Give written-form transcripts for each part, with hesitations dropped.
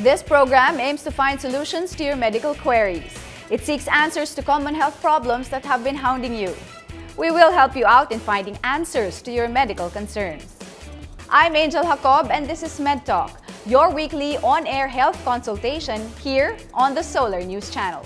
This program aims to find solutions to your medical queries. It seeks answers to common health problems that have been hounding you. We will help you out in finding answers to your medical concerns. I'm Angel Jacob and this is MedTalk, your weekly on-air health consultation here on the Solar News Channel.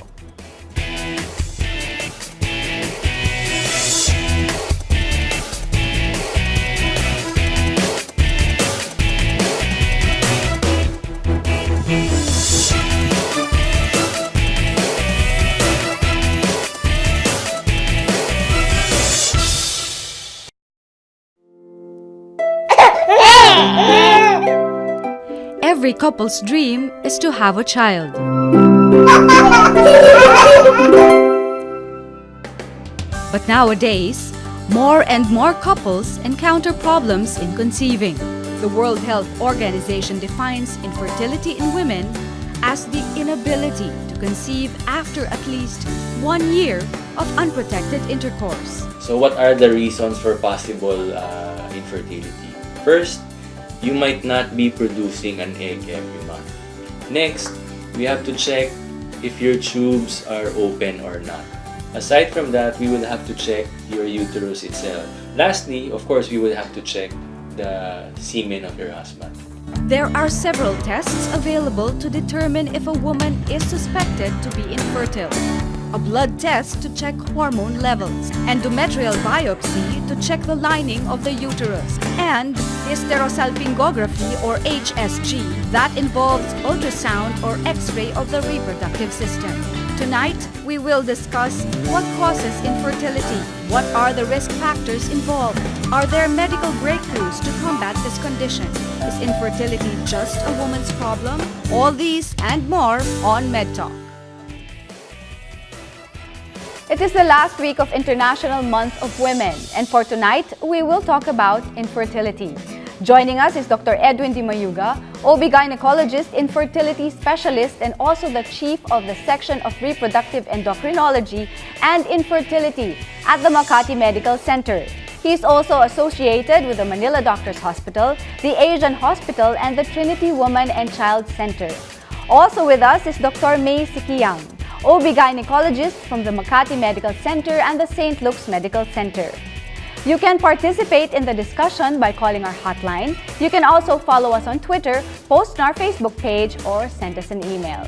Every couple's dream is to have a child. But nowadays, more and more couples encounter problems in conceiving. The World Health Organization defines infertility in women as the inability to conceive after at least 1 year of unprotected intercourse. So what are the reasons for possible infertility? First, you might not be producing an egg every month. Next, we have to check if your tubes are open or not. Aside from that, we will have to check your uterus itself. Lastly, of course, we will have to check the semen of your husband. There are several tests available to determine if a woman is suspected to be infertile. A blood test to check hormone levels, endometrial biopsy to check the lining of the uterus, and hysterosalpingography or HSG that involves ultrasound or X-ray of the reproductive system. Tonight, we will discuss what causes infertility, what are the risk factors involved, are there medical breakthroughs to combat this condition, is infertility just a woman's problem? All these and more on MedTalk. It is the last week of International Month of Women, and for tonight, we will talk about infertility. Joining us is Dr. Edwin Di Mayuga, OB-gynecologist, infertility specialist, and also the chief of the section of reproductive endocrinology and infertility at the Makati Medical Center. He is also associated with the Manila Doctors Hospital, the Asian Hospital, and the Trinity Woman and Child Center. Also with us is Dr. May Sikiang, OB-gynecologist from the Makati Medical Center and the St. Luke's Medical Center. You can participate in the discussion by calling our hotline. You can also follow us on Twitter, post on our Facebook page, or send us an email.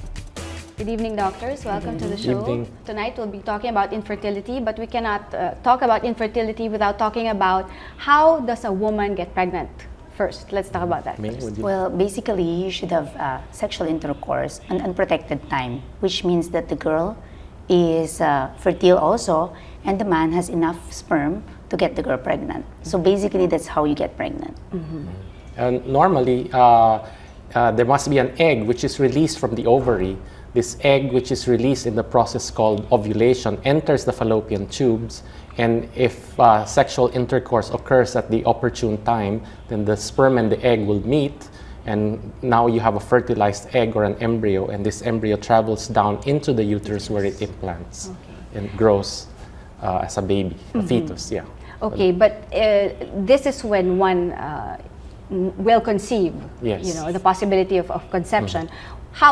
Good evening, doctors. Welcome to the show. Evening. Tonight we'll be talking about infertility, but we cannot talk about infertility without talking about how does a woman get pregnant. First, let's talk about that. Well, basically, you should have sexual intercourse an unprotected time, which means that the girl is fertile also, and the man has enough sperm to get the girl pregnant. So basically, that's how you get pregnant. And normally, there must be an egg which is released from the ovary. This egg, which is released in the process called ovulation, enters the fallopian tubes. And if sexual intercourse occurs at the opportune time, then the sperm and the egg will meet, and now you have a fertilized egg or an embryo, and this embryo travels down into the uterus where it implants and grows as a baby, a fetus. Yeah. Okay, but this is when one will conceive. Yes. You know, the possibility of conception.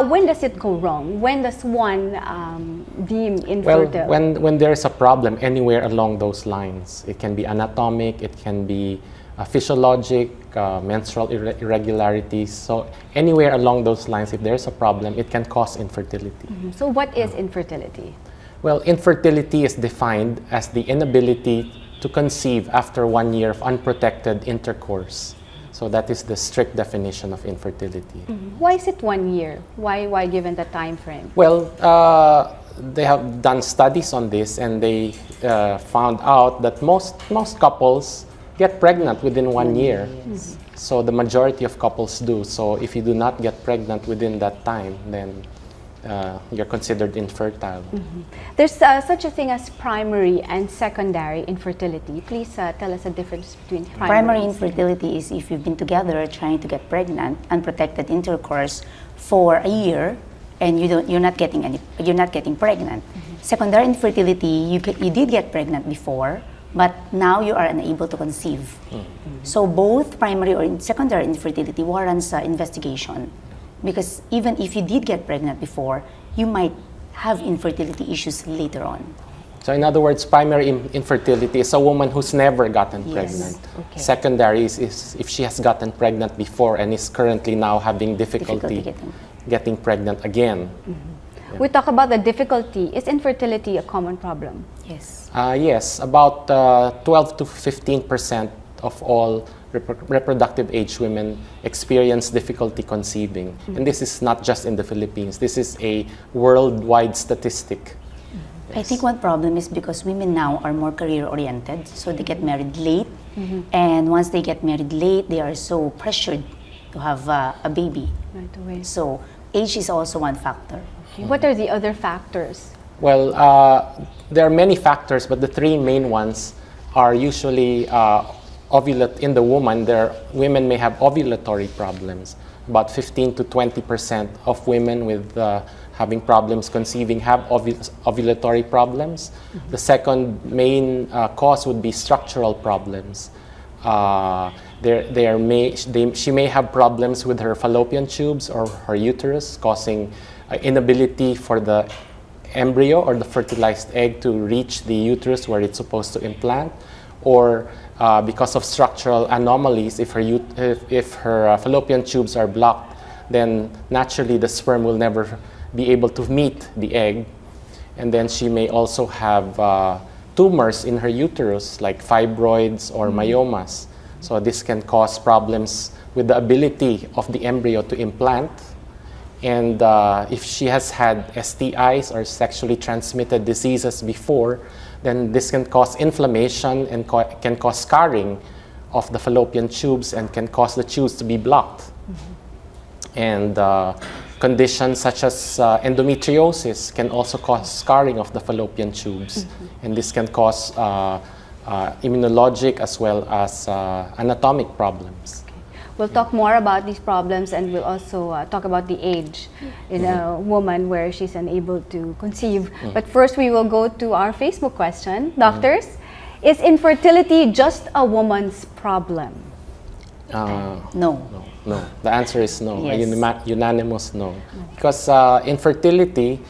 When does it go wrong? When does one deem infertile? Well, when there is a problem anywhere along those lines, it can be anatomic, it can be physiologic, menstrual irregularities. So anywhere along those lines, if there's a problem, it can cause infertility. So what is infertility? Well, infertility is defined as the inability to conceive after 1 year of unprotected intercourse. So that is the strict definition of infertility. Why is it 1 year? Why given the time frame? Well, they have done studies on this, and they found out that most couples get pregnant within 1 year. So the majority of couples do. So if you do not get pregnant within that time, then you're considered infertile. There's such a thing as primary and secondary infertility. Please tell us the difference between Primary infertility is if you've been together trying to get pregnant, unprotected intercourse for a year, and you're not getting pregnant. Secondary infertility, you did get pregnant before, but now you are unable to conceive. So both primary or secondary infertility warrants investigation. because even if you did get pregnant before, you might have infertility issues later on. So in other words, primary infertility is a woman who's never gotten Yes. pregnant. Okay. Secondary is if she has gotten pregnant before and is currently now having difficulty getting pregnant again. We talk about the difficulty. Is infertility a common problem? Yes. Yes, about 12 to 15% of all reproductive age women experience difficulty conceiving. And this is not just in the Philippines. This is a worldwide statistic. I think one problem is because women now are more career-oriented, so they get married late. And once they get married late, they are so pressured to have a baby. Right away. So age is also one factor. Okay. What are the other factors? Well, there are many factors, but the three main ones are usually in the woman. Women may have ovulatory problems. About 15 to 20% of women with having problems conceiving have ovulatory problems. The second main cause would be structural problems. She may have problems with her fallopian tubes or her uterus, causing inability for the embryo or the fertilized egg to reach the uterus where it's supposed to implant, or because of structural anomalies, if her fallopian tubes are blocked, then naturally the sperm will never be able to meet the egg. And then she may also have tumors in her uterus, like fibroids or myomas. So this can cause problems with the ability of the embryo to implant. And if she has had STIs or sexually transmitted diseases before, then this can cause inflammation and can cause scarring of the fallopian tubes and can cause the tubes to be blocked. And conditions such as endometriosis can also cause scarring of the fallopian tubes. And this can cause immunologic as well as anatomic problems. We'll talk more about these problems, and we'll also talk about the age in a woman where she's unable to conceive. But first, we will go to our Facebook question. Doctors, is infertility just a woman's problem? No. No. The answer is no. Yes. A unanimous no. Because infertility,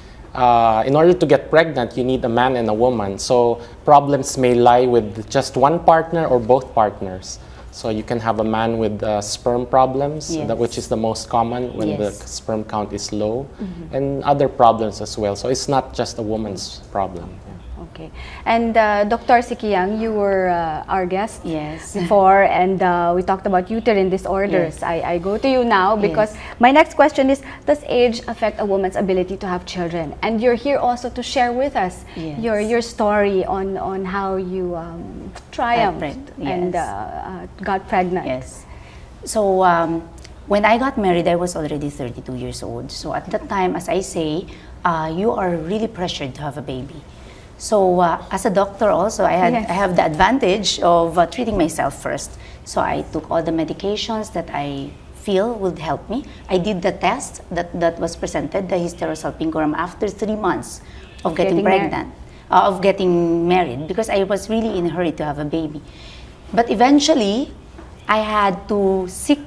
in order to get pregnant, you need a man and a woman. So problems may lie with just one partner or both partners. So you can have a man with sperm problems, Yes. which is the most common when the Yes. sperm count is low, and other problems as well. So it's not just a woman's problem. Okay. And Dr. Sikiyang, you were our guest Yes. before, and we talked about uterine disorders. Yes. I go to you now because my next question is, does age affect a woman's ability to have children? And you're here also to share with us Yes. your story on how you triumphed and got pregnant. Yes. So when I got married, I was already 32 years old. So at that time, as I say, you are really pressured to have a baby. So as a doctor also, I have the advantage of treating myself first. So I took all the medications that I feel would help me. I did the test that was presented, the hysterosalpingogram, after 3 months of getting pregnant, of getting married, because I was really in a hurry to have a baby. But eventually, I had to seek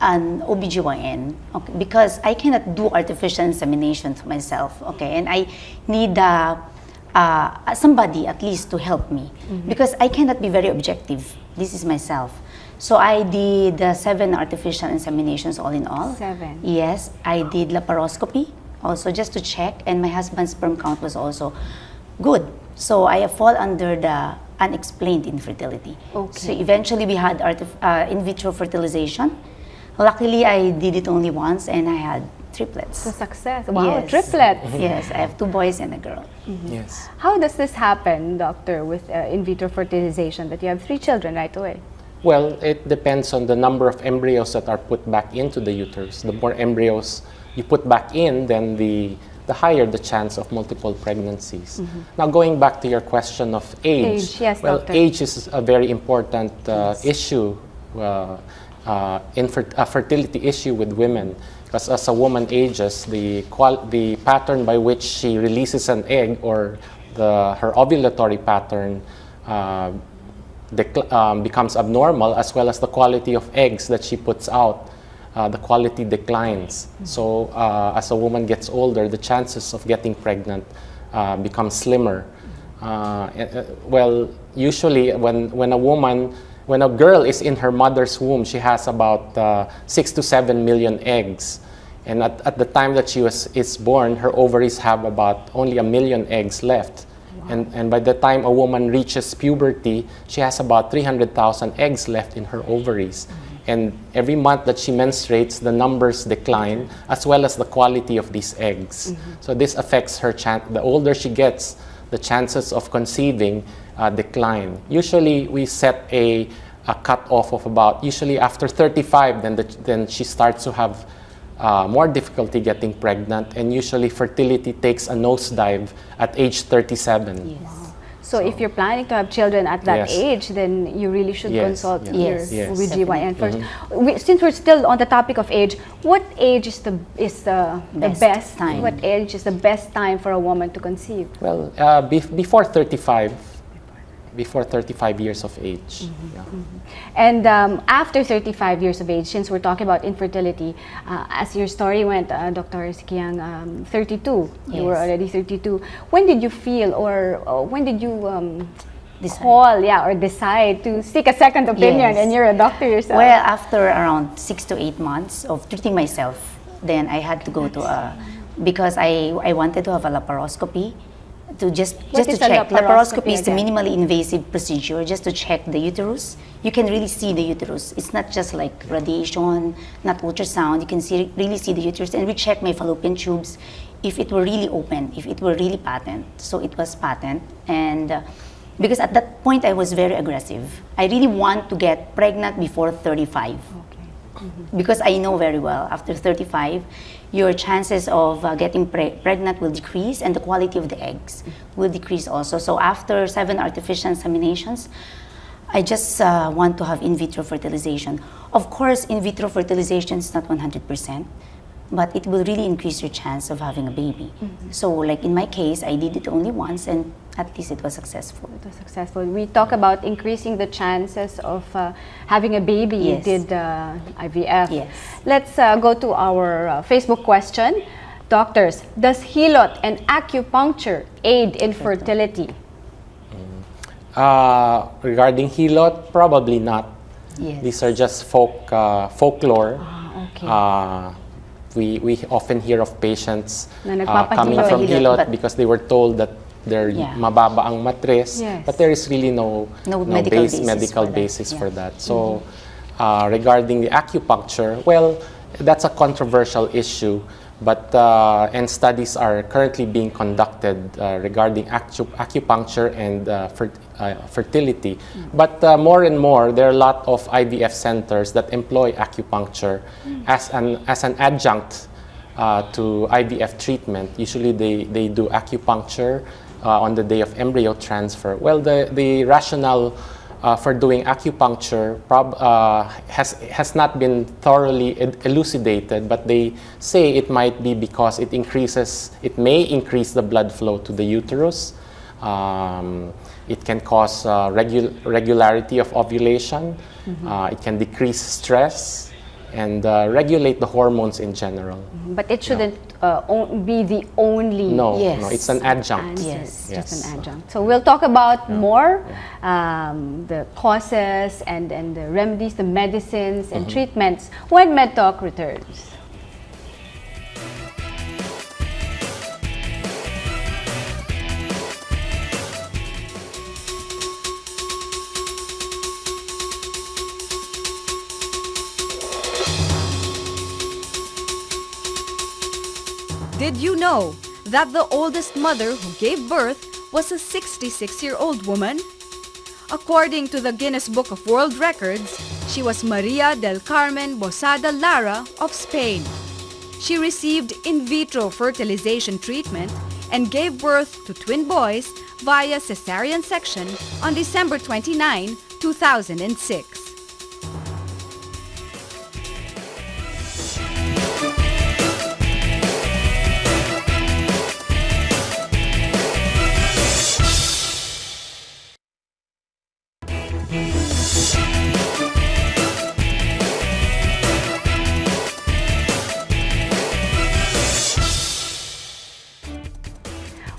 an OBGYN, okay, because I cannot do artificial insemination to myself, okay, and I need somebody at least to help me, because I cannot be very objective. This is myself. So I did 7 artificial inseminations all in all. 7? Yes, I did laparoscopy also just to check, and my husband's sperm count was also good. So I fall under the unexplained infertility. Okay. So eventually we had in vitro fertilization. Luckily, I did it only once, and I had triplets. So success. Wow, Yes. triplets. Yes, I have 2 boys and a girl. Yes. How does this happen, doctor, with in vitro fertilization, that you have 3 children right away? Well, it depends on the number of embryos that are put back into the uterus. The more embryos you put back in, then the higher the chance of multiple pregnancies. Now, going back to your question of age. Yes, well, doctor. age is a very important issue, a fertility issue with women. Because as a woman ages, the pattern by which she releases an egg, or her ovulatory pattern, becomes abnormal, as well as the quality of eggs that she puts out the quality declines. So as a woman gets older, the chances of getting pregnant become slimmer. Well, usually when a girl is in her mother's womb, she has about 6 to 7 million eggs. And at the time that she is born, her ovaries have about only 1 million eggs left. Wow. And by the time a woman reaches puberty, she has about 300,000 eggs left in her ovaries. And every month that she menstruates, the numbers decline, as well as the quality of these eggs. So this affects her chance. The older she gets, the chances of conceiving decline. Usually we set a cutoff of about, usually after 35, then she starts to have more difficulty getting pregnant, and usually fertility takes a nosedive at age 37. Yes. So if you're planning to have children at that Yes. age, then you really should consult your Yes. Yes. OBGYN first. Since we're still on the topic of age, what age is the best time? What age is the best time for a woman to conceive? Well, before 35, before 35 years of age. Yeah. And after 35 years of age, since we're talking about infertility, as your story went, Dr. Sikiang, 32, you were Yes. already 32. When did you feel, or when did you decide to seek a second opinion? Yes. And you're a doctor yourself. Well, after around 6 to 8 months of treating myself, then I had to go to because I wanted to have a laparoscopy to just What to is a check. laparoscopy Is a again? minimally invasive procedure just to check the uterus. You can really see the uterus. It's not just like radiation, not ultrasound. You can really see the uterus. And we checked my fallopian tubes if it were really open, if it were really patent. So it was patent. And because at that point I was very aggressive. I really want to get pregnant before 35. Because I know very well, after 35, your chances of getting pregnant will decrease, and the quality of the eggs will decrease also. So after 7 artificial inseminations, I just want to have in vitro fertilization. Of course, in vitro fertilization is not 100%, but it will really increase your chance of having a baby. So like in my case, I did it only once, and at least it was successful. It was successful. We talk about increasing the chances of having a baby. Yes. You did IVF. Yes. Let's go to our Facebook question. Doctors, does hilot and acupuncture aid in fertility? Regarding hilot, probably not. Yes. These are just folklore. Okay. We often hear of patients Na nagpapahilot. coming from Hilot, hilot but- because they were told that they're mababa ang matres, Yes. but there is really no medical basis medical for that. basis Yeah. for that. So regarding the acupuncture, well, that's a controversial issue, but and studies are currently being conducted regarding acupuncture and fertility. But more and more, there are a lot of IVF centers that employ acupuncture as an adjunct to IVF treatment. Usually they do acupuncture on the day of embryo transfer. Well, the rationale for doing acupuncture has not been thoroughly elucidated, but they say it might be because it may increase the blood flow to the uterus. It can cause regularity of ovulation. It can decrease stress and regulate the hormones in general. But it shouldn't be the only No, Yes. no, it's an adjunct. answer. Yes. Just Yes. an adjunct. So we'll talk about more the causes and the remedies, the medicines and treatments when MedTalk returns. Did you know that the oldest mother who gave birth was a 66-year-old woman? According to the Guinness Book of World Records, she was Maria del Carmen Bosada Lara of Spain. She received in vitro fertilization treatment and gave birth to twin boys via cesarean section on December 29, 2006.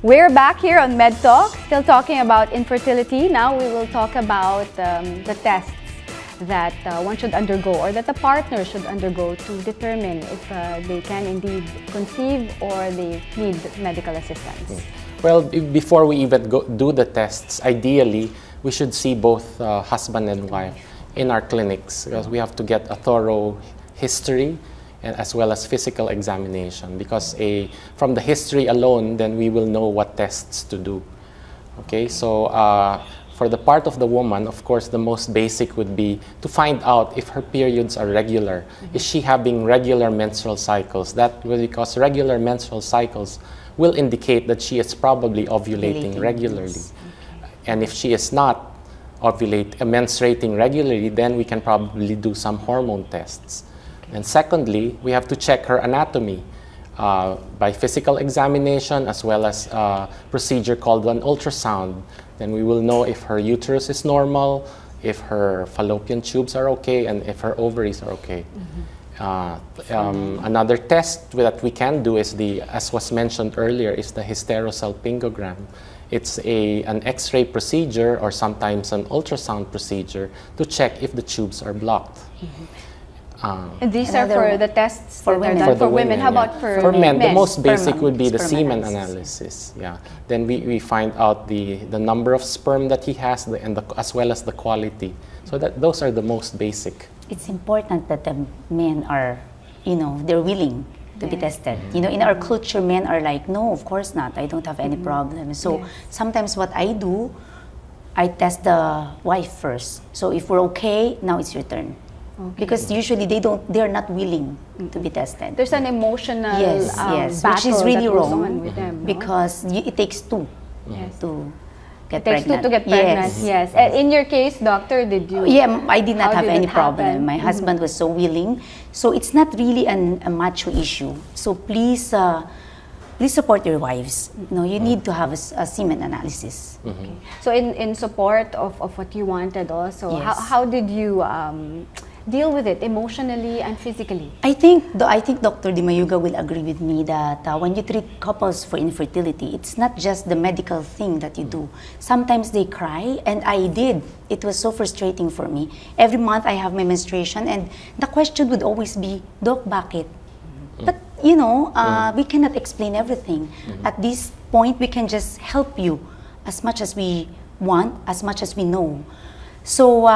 We're back here on MedTalk, still talking about infertility. Now we will talk about the tests that one should undergo or that the partner should undergo to determine if they can indeed conceive or they need medical assistance. Well, before we even do the tests, ideally, we should see both husband and wife in our clinics because we have to get a thorough history and as well as physical examination, because from the history alone, then we will know what tests to do. Okay, so for the part of the woman, of course, the most basic would be to find out if her periods are regular. Is she having regular menstrual cycles? That will, because regular menstrual cycles will indicate that she is probably ovulating regularly. Yes. And if she is not menstruating regularly, then we can probably do some hormone tests. And secondly, we have to check her anatomy by physical examination as well as a procedure called an ultrasound. Then we will know if her uterus is normal, if her fallopian tubes are okay, and if her ovaries are okay. Another test that we can do is as was mentioned earlier, is the hysterosalpingogram. It's an X-ray procedure or sometimes an ultrasound procedure to check if the tubes are blocked. And these are for the tests for that women. are done For for women. women, How yeah. about for For men, the men? most basic Sperm would be the sperm semen analysis. analysis. Yeah. Then we find out the number of sperm that he has as well as the quality. So those are the most basic. It's important that the men are, they're willing to be tested. In our culture, men are like, no, of course not. I don't have any problem. So sometimes what I do, I test the wife first. So if we're okay, now it's your turn. Because usually they're not willing to be tested. There's an emotional yes, battle which is really that goes wrong on with them, no? because it takes two Yes. to get It takes pregnant. two to get pregnant, yes. And in your case, doctor, did you? Yeah, I did not How have did any it happen? problem. My husband was so willing. So it's not really a macho issue. So please support your wives. You need to have a semen analysis. Okay. So in support of what you wanted also, Yes. how did you deal with it emotionally and physically? I think Dr. Di Mayuga will agree with me that when you treat couples for infertility, it's not just the medical thing that you do. Sometimes they cry, and I did. It was so frustrating for me. Every month I have my menstruation, and the question would always be, Doc, bakit? But we cannot explain everything. At this point, we can just help you as much as we want, as much as we know. So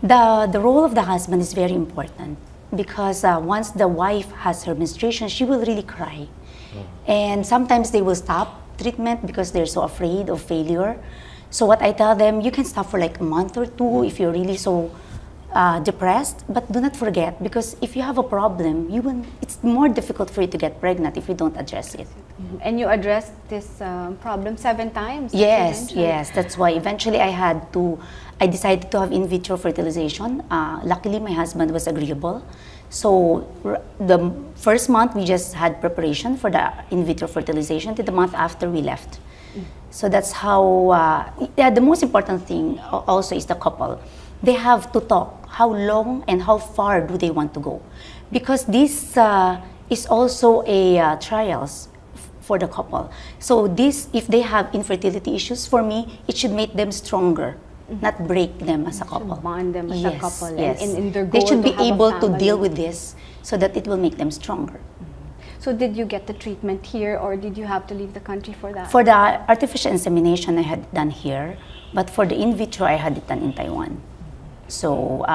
the role of the husband is very important, because once the wife has her menstruation, she will really cry. And sometimes they will stop treatment because they're so afraid of failure. So what I tell them, you can stop for like a month or two if you're really so depressed, but do not forget, because if you have a problem, it's more difficult for you to get pregnant if you don't address it. And you addressed this problem 7 times? Yes, that's why eventually I decided to have in vitro fertilization. Luckily, my husband was agreeable. So the first month, we just had preparation for the in vitro fertilization. The month after, we left. So that's how, the most important thing also is the couple. They have to talk. How long and how far do they want to go? Because this is also a trials for the couple. So if they have infertility issues, for me, it should make them stronger, not break them as a couple. Bond them as a couple. Yes. And in their goal they should be to have a able to family. deal with this so that it will make them stronger. So did you get the treatment here, or did you have to leave the country for that? For the artificial insemination, I had it done here, but for the in vitro, I had it done in Taiwan. So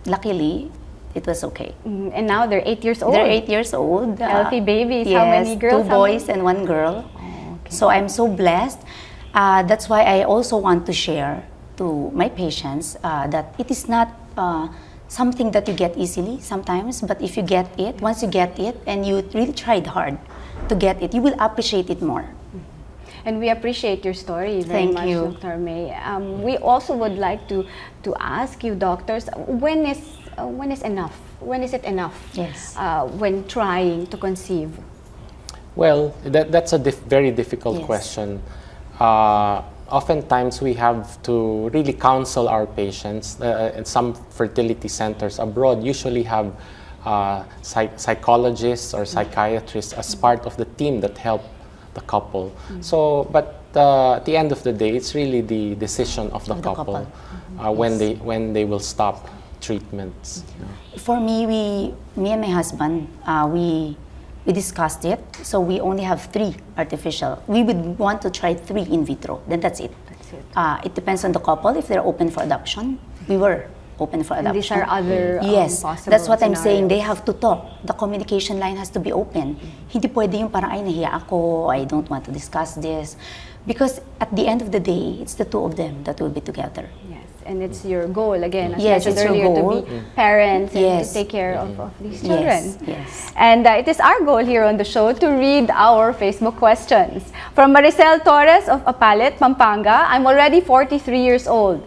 luckily, it was okay. And now they're 8 years old. They're 8 years old. Healthy babies. Yes, How many girls? 2 boys and 1 girl. Okay. So I'm so blessed. That's why I also want to share to my patients that it is not something that you get easily sometimes, but if you get it, once you get it and you really tried hard to get it, you will appreciate it more. And we appreciate your story very Thank much, you. Dr. May. We also would like to ask you, doctors, when is enough? When is it enough? Yes. When trying to conceive? Well, that's a very difficult Yes. question. Oftentimes we have to really counsel our patients. And some fertility centers abroad usually have psychologists or psychiatrists as part of the team that help the couple. So, but at the end of the day, it's really the decision of the couple, when they will stop treatments. For me, me and my husband, we discussed it. So we only have 3 artificial. We would want to try 3 in vitro. Then that's it. It depends on the couple if they're open for adoption. We were open for adoption. And these are other yes, possible that's what I'm saying. scenarios. They have to talk. The communication line has to be open. Hindi pwede yung parang, ay, nahiya ako, I don't want to discuss this. Because at the end of the day, it's the 2 of them that will be together. Yes, and it's your goal again, as Yes, mentioned it's your earlier, goal. to be parents and Yes. to take care of these children. Yes. And it is our goal here on the show to read our Facebook questions. From Maricel Torres of Apalit, Pampanga, I'm already 43 years old.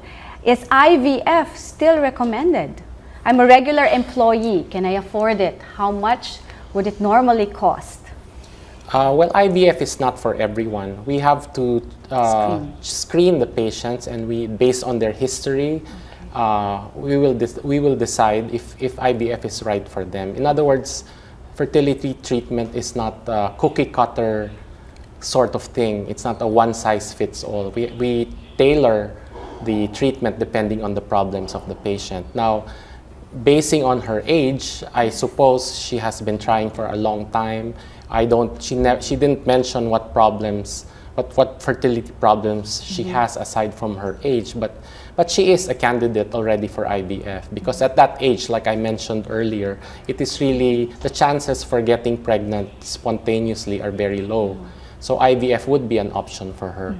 Is IVF still recommended? I'm a regular employee. Can I afford it? How much would it normally cost? Well, IVF is not for everyone. We have to screen the patients, and based on their history, we will decide if IVF is right for them. In other words, fertility treatment is not a cookie cutter sort of thing. It's not a one size fits all. We tailor the treatment depending on the problems of the patient. Now, basing on her age, I suppose she has been trying for a long time. She didn't mention what problems, what fertility problems she has aside from her age, but she is a candidate already for IVF, because at that age, like I mentioned earlier, it is really, the chances for getting pregnant spontaneously are very low. So IVF would be an option for her.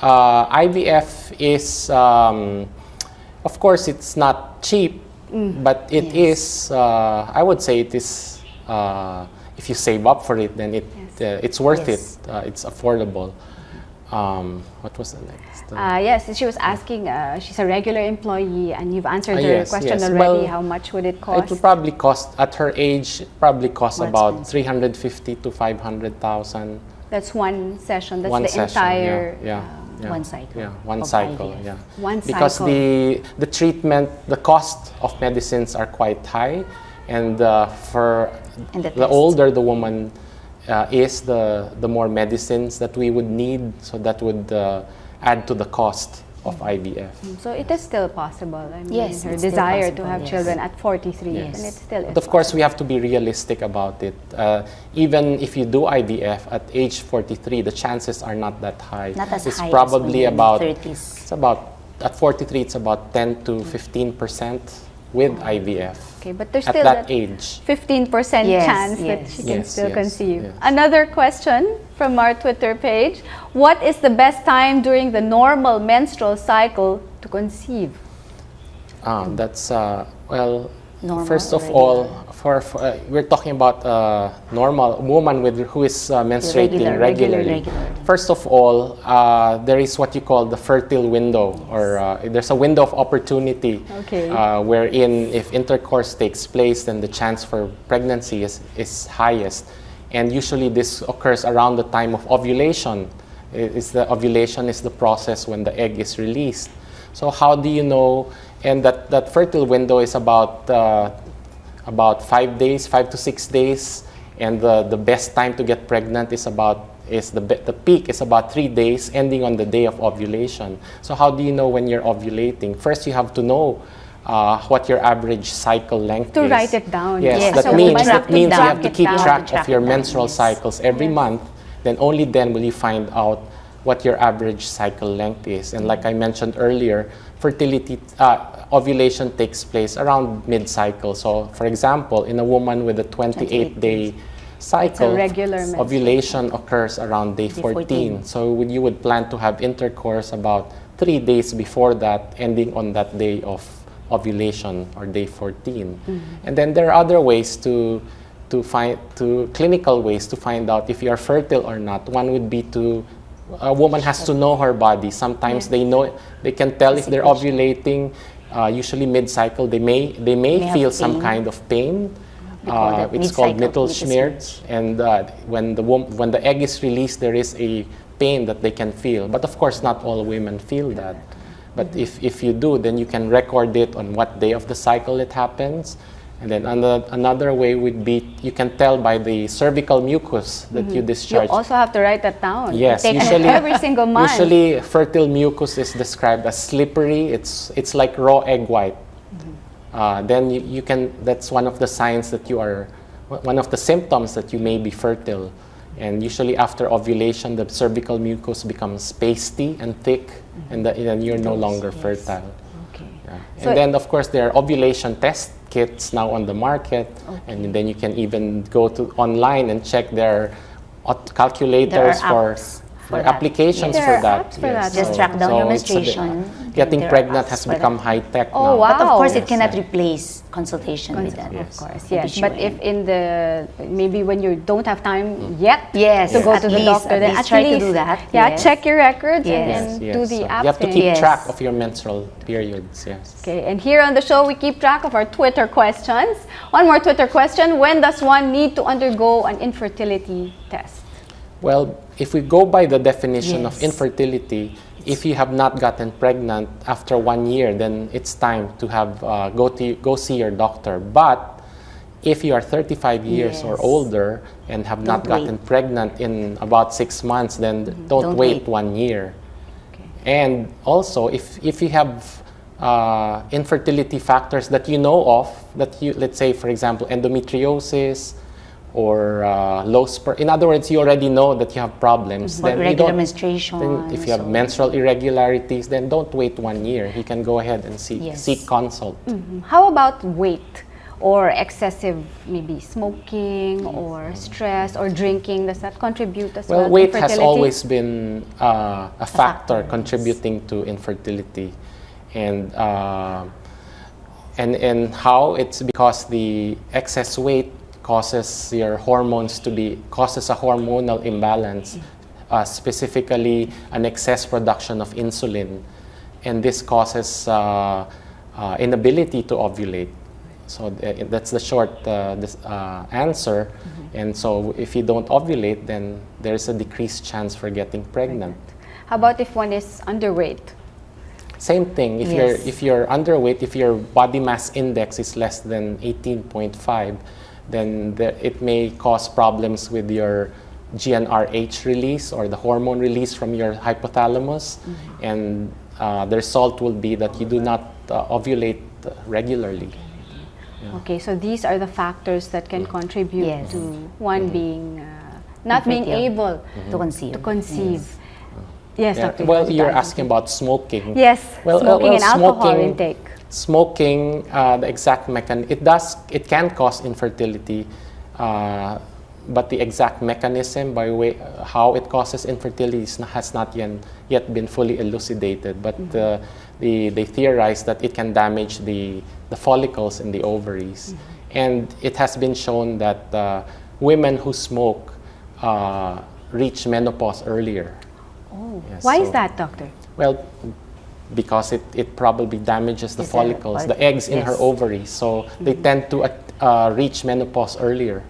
IVF is, of course, it's not cheap, but it is, I would say it is, if you save up for it, then it's worth it. It's affordable. What was the next? Yes, she was asking, she's a regular employee, and you've answered her question already. Well, how much would it cost? It would probably cost, at her age, probably cost More about expensive. 350 to 500,000. That's one session. That's One the session, entire. yeah. One cycle. Yeah, one of cycle. IVF. Yeah. One Because cycle. the treatment, the cost of medicines are quite high, and for And the the test. older the woman is, the more medicines that we would need. So that would add to the cost of IVF. So it is still possible. I mean, Yes, her it's still desire to possible, have yes. children at 43, Yes. and it still is. But of course, we have to be realistic about it. Even if you do IVF at age 43, the chances are not that high. Not as it's high as probably when you're in about, 30s. it's about, at 43, it's about 10 to 15% with IVF. Okay, but there's At still that that age. 15% Yes, chance that yes. she can Yes, still yes, conceive. yes. Another question from our Twitter page. What is the best time during the normal menstrual cycle to conceive? That's, well, Normal first of or all, we're talking about a normal woman who is menstruating regularly. First of all, there is what you call the fertile window, or there's a window of opportunity, Okay. wherein if intercourse takes place, then the chance for pregnancy is highest. And usually this occurs around the time of ovulation. Ovulation is the process when the egg is released. So how do you know? And that fertile window is about 5 days, 5 to 6 days, and the best time to get pregnant the peak is about 3 days, ending on the day of ovulation. So how do you know when you're ovulating? First, you have to know what your average cycle length is. To write it down. Yes, Yes, that so means we track you it have to down. keep You have to track track of your it down, menstrual yes. cycles every Yes. month. Then only then will you find out what your average cycle length is. And like I mentioned earlier, ovulation takes place around mid-cycle. So for example, in a woman with a 28-day cycle, regular menstruation. ovulation occurs around day 14. So you would plan to have intercourse about 3 days before that, ending on that day of ovulation, or day 14. And then there are other ways clinical ways to find out if you are fertile or not. One would be a woman has to know her body. Sometimes they can tell if they're ovulating. Usually mid-cycle, they may have feel some pain. kind of pain. call that It's called mid-cycle Mittelschmerz. And when the egg is released, there is a pain that they can feel. But of course, not all women feel that. But if you do, then you can record it on what day of the cycle it happens. And then another way would be, you can tell by the cervical mucus that you discharge. You also have to write that down. Yes, Take usually every single month. Usually, fertile mucus is described as slippery. It's like raw egg white. Then you can. That's one of the signs that you are, one of the symptoms that you may be fertile. And usually after ovulation, the cervical mucus becomes pasty and thick, and then you're no longer fertile. Okay. Yeah. So And then, of course, there are ovulation test kits now on the market, and then you can even go to online and check their calculators for that. applications There for are that. apps for that. Just track down your menstruation. Getting There are pregnant apps has for become that. high tech Oh, now. wow. But of course, it Yes, cannot yeah. replace consultation with that. Of course, With yes. the But GYN. if in the, maybe when you don't have time yet Yes, to go at to the least- doctor, at then least at try to least, do that, yeah, yes. check your records Yes. and Yes, do the so app you have to thing. keep Yes. track of your menstrual periods. Yes. Okay, and here on the show, we keep track of our Twitter questions. One more Twitter question: when does one need to undergo an infertility test? Well, if we go by the definition of Yes. infertility, if you have not gotten pregnant after 1 year, then it's time to have go see your doctor. But if you are 35 years or Yes. older and have not Don't gotten pregnant in about 6 months, then don't Don't wait wait. 1 year. And also, if you have infertility factors that you know of, that you, let's say, for example, endometriosis or low sperm. In other words, you already know that you have problems. Or Then you regular don't- menstruation. Then if you have so- menstrual irregularities, then don't wait 1 year. You can go ahead and Yes. seek consult. How about weight or excessive, maybe smoking or stress or drinking? Does that contribute as well? Well, to weight has infertility? always been a factor yes. contributing to infertility, and how it's because the excess weight causes your hormones causes a hormonal imbalance, specifically an excess production of insulin, and this causes inability to ovulate. So that's the short answer. And so if you don't ovulate, then there's a decreased chance for getting pregnant. How about if one is underweight? Same thing. Yes. If you're underweight, if your body mass index is less than 18.5, then it may cause problems with your GnRH release or the hormone release from your hypothalamus, and the result will be that you do not ovulate regularly. Okay, so these are the factors that can contribute Yes. to one being not being Infertile. able To conceive. to conceive. Yes, Yeah. Dr. Well, Yusita. you're asking about smoking. Yes, Well, smoking and alcohol smoking- intake. Smoking, the exact mechanism, it can cause infertility, but the exact mechanism how it causes infertility has not yet been fully elucidated. But they theorize that it can damage the follicles in the ovaries, and it has been shown that women who smoke reach menopause earlier. Oh, Yes, why is so- that, doctor? Well, because it probably damages the Is follicles, the eggs in her yes. ovaries. So they tend to reach menopause earlier.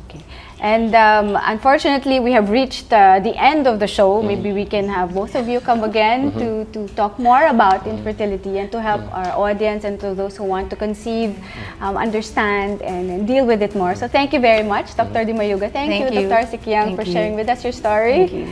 Okay. And unfortunately, we have reached the end of the show. Maybe we can have both of you come again to talk more about infertility and to help our audience and to those who want to conceive, understand and deal with it more. So thank you very much, Dr. Di Mayuga. Thank Thank you, you. Dr. Sikyang, Thank for you. sharing with us your story. Thank you.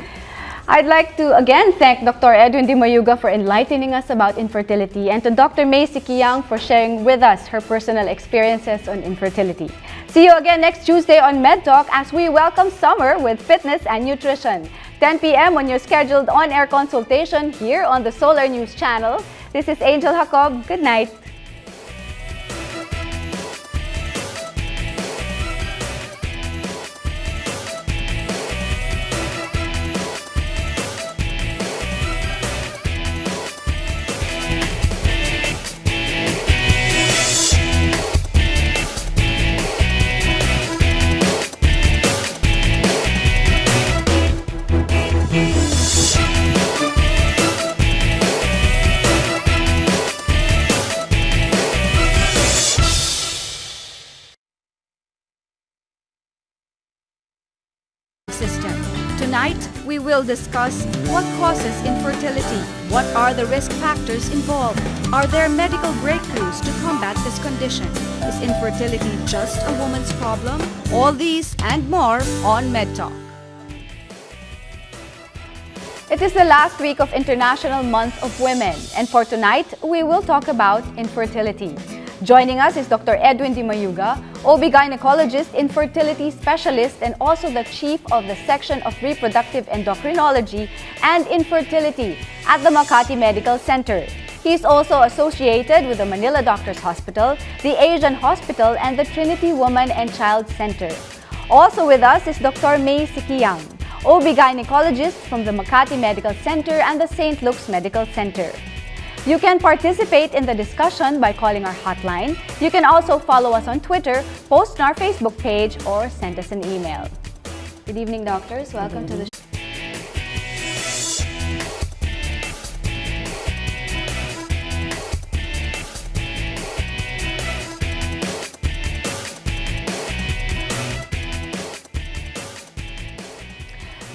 I'd like to again thank Dr. Edwin Di Mayuga for enlightening us about infertility and to Dr. May Sikyang for sharing with us her personal experiences on infertility. See you again next Tuesday on MedTalk as we welcome summer with fitness and nutrition. 10 p.m. on your scheduled on-air consultation here on the Solar News channel. This is Angel Jacob. Good night. tonight, we will discuss what causes infertility, what are the risk factors involved, are there medical breakthroughs to combat this condition, is infertility just a woman's problem? All these and more on MedTalk. It is the last week of International Month of Women, and for tonight, we will talk about infertility. Joining us is Dr. Edwin Di Mayuga, OB-gynecologist, infertility specialist, and also the chief of the section of reproductive endocrinology and infertility at the Makati Medical Center. He is also associated with the Manila Doctors Hospital, the Asian Hospital, and the Trinity Woman and Child Center. Also with us is Dr. May Sikiang, OB-gynecologist from the Makati Medical Center and the St. Luke's Medical Center. You can participate in the discussion by calling our hotline. You can also follow us on Twitter, post on our Facebook page, or send us an email. Good evening, doctors. Welcome to the show.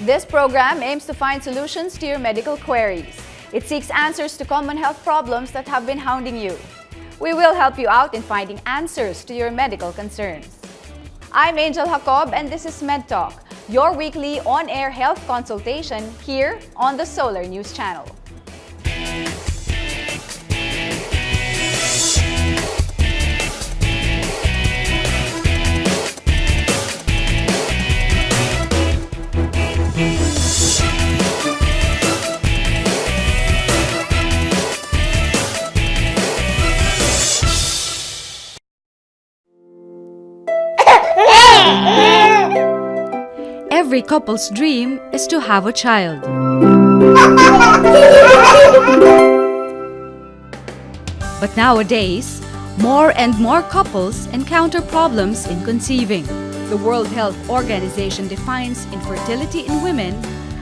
This program aims to find solutions to your medical queries. It seeks answers to common health problems that have been hounding you. We will help you out in finding answers to your medical concerns. I'm Angel Jacob, and this is MedTalk, your weekly on-air health consultation here on the Solar News Channel. Every couple's dream is to have a child. But nowadays, more and more couples encounter problems in conceiving. The World Health Organization defines infertility in women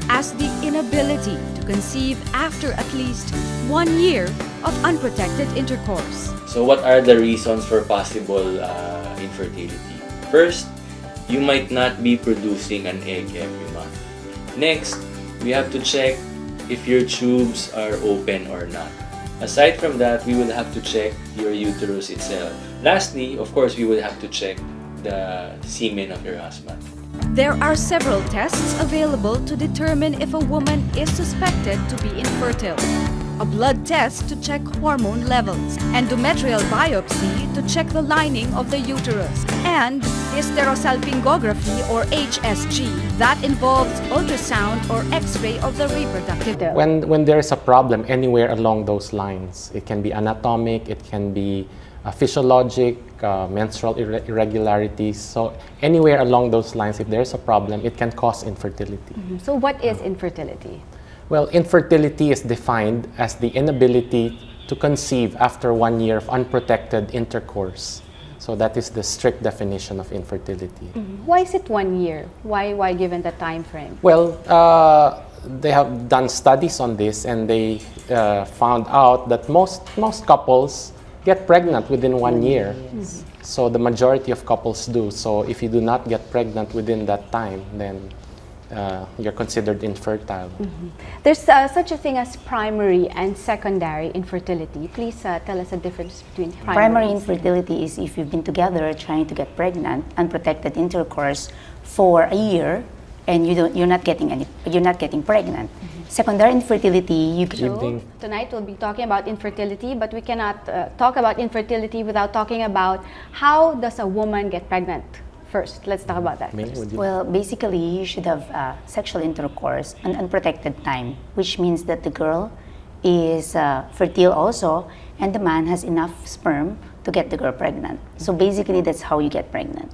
as the inability to conceive after at least 1 year of unprotected intercourse. So what are the reasons for possible infertility? First, you might not be producing an egg every month. Next, we have to check if your tubes are open or not. Aside from that, we will have to check your uterus itself. Lastly, of course, we will have to check the semen of your husband. There are several tests available to determine if a woman is suspected to be infertile. A blood test to check hormone levels, endometrial biopsy to check the lining of the uterus, and hysterosalpingography or HSG that involves ultrasound or X-ray of the reproductive. When there is a problem anywhere along those lines, it can be anatomic, it can be physiologic, menstrual irregularities. So anywhere along those lines, if there's a problem, it can cause infertility. So what is infertility? Well, infertility is defined as the inability to conceive after 1 year of unprotected intercourse. So that is the strict definition of infertility. Why is it 1 year? Why given the time frame? Well, they have done studies on this, and they found out that most couples get pregnant within 1 year. So the majority of couples do. So if you do not get pregnant within that time, then you're considered infertile. There's such a thing as primary and secondary infertility. Please tell us the difference between Primary infertility is if you've been together trying to get pregnant, unprotected intercourse for a year, and you're not getting pregnant. Secondary infertility, So tonight we'll be talking about infertility, but we cannot talk about infertility without talking about how does a woman get pregnant. First, let's talk about that. Well, basically, you should have sexual intercourse an unprotected time, which means that the girl is fertile also, and the man has enough sperm to get the girl pregnant. So basically, that's how you get pregnant.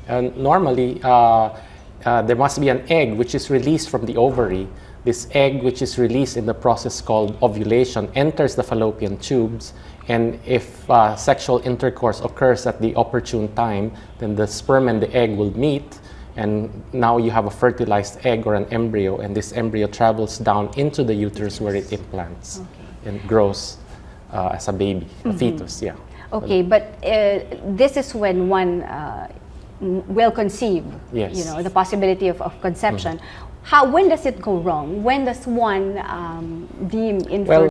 And normally, there must be an egg which is released from the ovary. This egg, which is released in the process called ovulation, enters the fallopian tubes. And if sexual intercourse occurs at the opportune time, then the sperm and the egg will meet, and now you have a fertilized egg or an embryo, and this embryo travels down into the uterus where it implants and grows as a baby, a fetus. Yeah. Okay, but this is when one will conceive. Yes. You know, the possibility of conception. when does it go wrong? When does one deem infertile? Well,